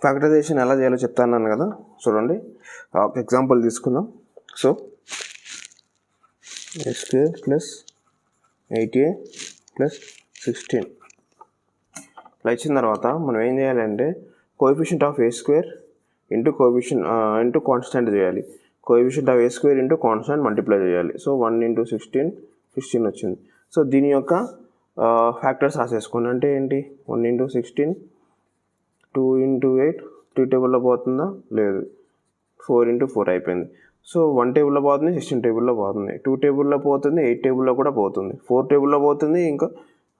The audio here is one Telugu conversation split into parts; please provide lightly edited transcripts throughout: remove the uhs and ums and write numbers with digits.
ఫ్యాక్టరైజేషన్ ఎలా చేయాలో చెప్తాను కదా, చూడండి. ఒక ఎగ్జాంపుల్ తీసుకుందాం. సో a² + 8a + 16 ఇలా ఇచ్చిన తర్వాత మనం ఏం చేయాలంటే coefficient of a² into constant చేయాలి. Coefficient of a² into constant multiply చేయాలి. సో 1 × 16 16 వచ్చింది. సో దీని యొక్క ఫ్యాక్టర్స్ రాసేసుకోండి. అంటే ఏంటి, 1 × 16, 2 × 8 3 టేబుల్లో పోతుందా, లేదు, 4 × 4 అయిపోయింది. సో 1 టేబుల్లో పోతుంది, 16 టేబుల్లో పోతుంది, 2 టేబుల్లో పోతుంది, 8 టేబుల్లో కూడా పోతుంది, 4 టేబుల్లో పోతుంది, ఇంకా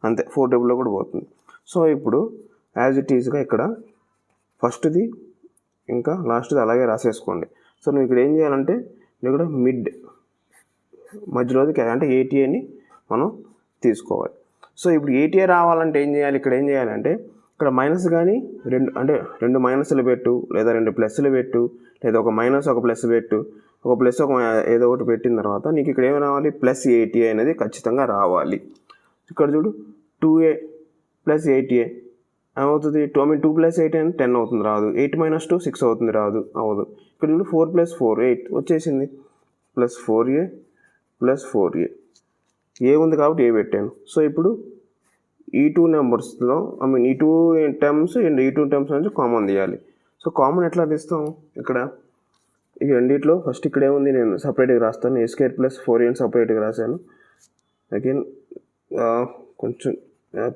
అంతే 4 టేబుల్లో కూడా పోతుంది. సో ఇప్పుడు యాజ్ ఇట్ ఈజ్గా ఇక్కడ ఫస్ట్ది ఇంకా లాస్ట్ది అలాగే రాసేసుకోండి. సో నువ్వు ఇక్కడ ఏం చేయాలంటే ఇక్కడ మధ్యలోది అంటే 80 మనం తీసుకోవాలి. సో ఇప్పుడు 80 రావాలంటే ఏం చేయాలి, ఇక్కడ ఏం చేయాలంటే ఇక్కడ మైనస్ కానీ రెండు మైనస్లు పెట్టు, లేదా 2 ప్లస్లు పెట్టు, లేదా ఒక మైనస్ ఒక ప్లస్ పెట్టు, ఒక ప్లస్ ఒక ఏదో ఒకటి పెట్టిన తర్వాత నీకు ఇక్కడ ఏమి రావాలి, +80 అనేది ఖచ్చితంగా రావాలి. ఇక్కడ చూడు 2a + 8a ఏమవుతుంది, 2 + 8 అని 10 అవుతుంది, రాదు. 8 - 2 6 అవుతుంది, రాదు, అవ్వదు. ఇక్కడ చూడు 4 + 4 8 వచ్చేసింది. +4a + 4a ఏ ఉంది కాబట్టి ఏ పెట్టాను. సో ఇప్పుడు ఈ 2 నెంబర్స్లో ఈ 2 టర్మ్స్ అండ్ ఈ 2 టర్మ్స్ నుంచి కామన్ తీయాలి. సో కామన్ ఎట్లా తీస్తాం, ఇక్కడ ఈ రెండిట్లో ఫస్ట్ ఇక్కడ ఏముంది నేను సపరేట్గా రాస్తాను. a² + 4a అని సపరేట్గా రాశాను. అగైన్ కొంచెం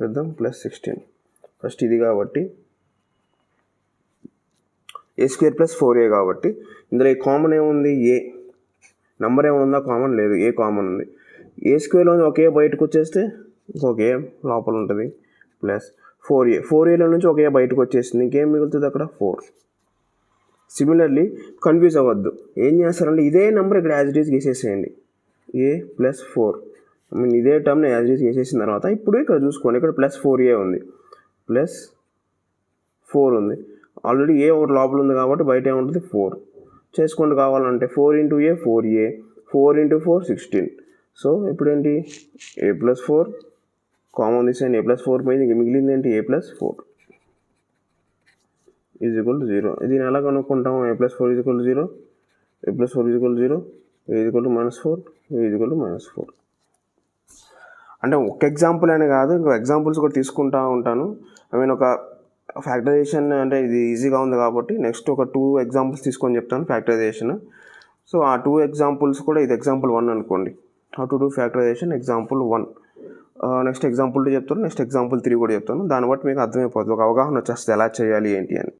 పెద్దాం, +16 ఫస్ట్ ఇది కాబట్టి a² + 4a కాబట్టి ఇందులో కామన్ ఏముంది, ఏ నెంబర్ ఏముందా, కామన్ లేదు, ఏ కామన్ ఉంది. a² ఒకే బయటకు వచ్చేస్తే ఇంకొక ఏ లోపల ఉంటుంది, +4a నుంచి ఒకే బయటకు వచ్చేసింది, ఇంకేం మిగులుతుంది అక్కడ 4. సిమిలర్లీ కన్ఫ్యూజ్ అవ్వద్దు, ఏం చేస్తారంటే ఇదే నెంబర్ ఇక్కడ యాజ్ ఇట్ ఈజ్ వేసేసేయండి. a + 4 ఇదే టర్మ్ని యాజ్ ఇట్ ఈజ్ వేసేసిన తర్వాత ఇప్పుడు ఇక్కడ చూసుకోండి, ఇక్కడ +4a ఉంది, +4 ఉంది. ఆల్రెడీ ఏ ఒకటి లోపల ఉంది కాబట్టి బయట ఏముంటుంది 4 చేసుకోండి. కావాలంటే 4 × a 4a, 4 × 4 16. సో ఇప్పుడు ఏంటి, a + 4 కామన్ తీసేయండి, a + 4 పోయింది, ఇంక మిగిలింది ఏంటి, a + 4 = 0. దీన్ని ఎలా కనుక్కుంటాం, a + 4 = 0, a + 4 = 0, a = -4, a = -4. అంటే ఒక ఎగ్జాంపుల్ అనే కాదు, ఇంకో ఎగ్జాంపుల్స్ కూడా తీసుకుంటూ ఉంటాను. ఒక ఫ్యాక్టరైజేషన్ అంటే ఇది ఈజీగా ఉంది కాబట్టి నెక్స్ట్ ఒక 2 ఎగ్జాంపుల్స్ తీసుకొని చెప్తాను ఫ్యాక్టరైజేషన్. సో ఆ 2 ఎగ్జాంపుల్స్ కూడా ఇది ఎగ్జాంపుల్ 1 అనుకోండి. How to do factorization example 1. Next example 2 చెప్తాను, నెక్స్ట్ ఎగ్జాంపుల్ 3 కూడా చెప్తాను. దాన్ని బట్టి మీకు అర్థమైపోతుంది, ఒక అవగాహన వచ్చేస్తుంది ఎలా చేయాలి ఏంటి అని.